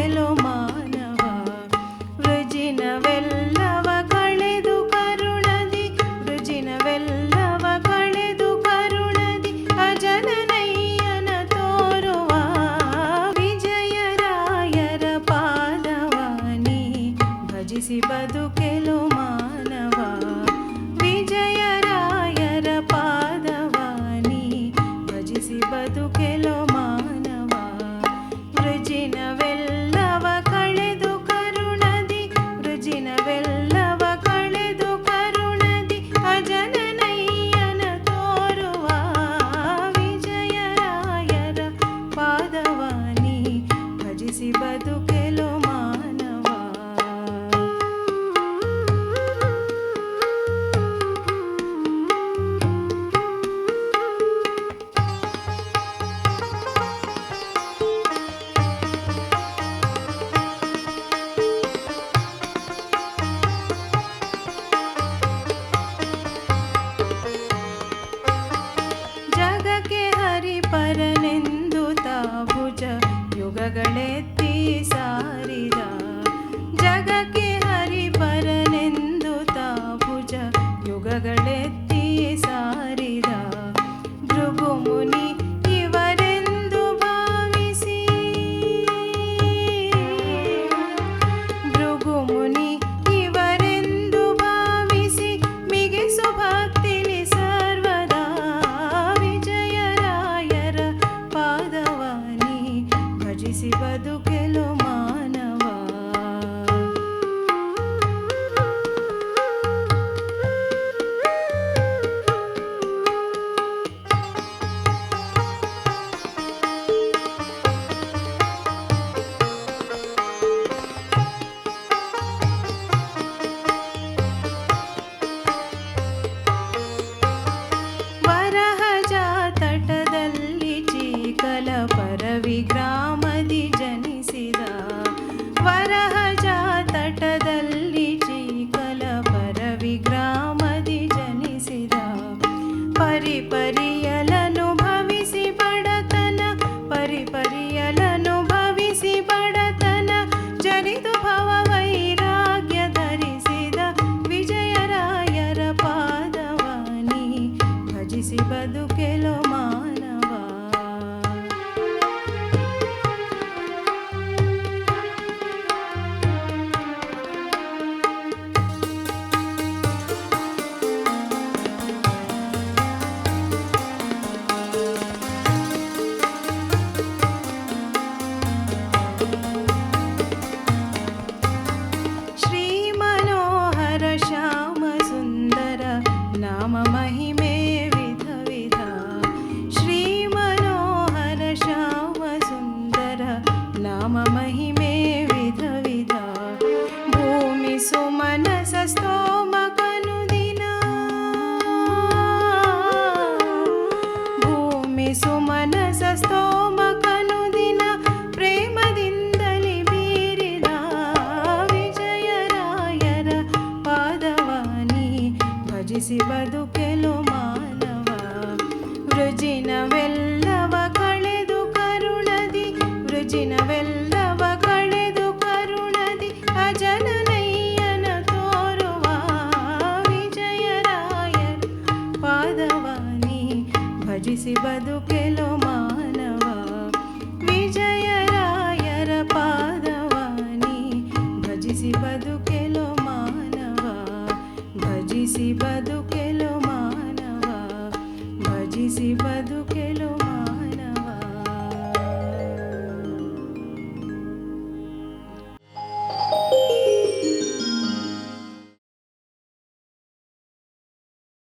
ಬದುಕೆಲು ಮಾನವ ವೃಜಿನವೆಲ್ಲವ ಕಳೆದು ಕರುಣದಿ ವೃಜಿನವೆಲ್ಲವ ಕಳೆದು ಕರುಣದಿ ಅಜನನಯ್ಯನ ತೋರುವ ವಿಜಯರಾಯರ ಪಾದವಾನಿ ಭಜಿಸಿ ಬದುಕೆಲು ಮಾನವ ವಿಜಯರಾಯರ ಪಾದವಾನಿ ಭಜಿಸಿ ಬದುಕೆಲು ಮಾನವ ವೃಜಿನವೆಲ್ಲವ ಕಳೆದು ಕರುಣದಿ ವೃಜಿನವೆಲ್ಲವ ಕಳೆದು ಕರುಣದಿ ಅಜನನಯ್ಯನ ತೋರುವ ವಿಜಯರಾಯರ ಪಾದವಾನಿ ಭಜಿಸಿ ಬದುಕೆಲು ಮಾನವ ಜಗಕ್ಕೆ ಹರಿಪರನೆಂದು ತಾಭುಜ ಯುಗಗಳೆತ್ತಿ ಸಾರಿದ ಜಗಕ್ಕೆ ಹರಿಪರನೆಂದು ತಾಭುಜ ಯುಗಗಳೆತ್ತಿ ಸಾರಿದ ಭೃಗುಮುನಿ ಇವರೆಂದು ಭಾವಿಸಿ ಭೃಗುಮುನಿ ಇವರೆಂದು ಭಾವಿಸಿ ಮಿಗಿಸು ಭಕ್ತಿಲಿ ಸರ್ವದಾ ವಿಜಯರಾಯರ ಪಾದವಾನಿ ಭಜಿಸಿ ಬದುಕೆಲು ಮಾನವ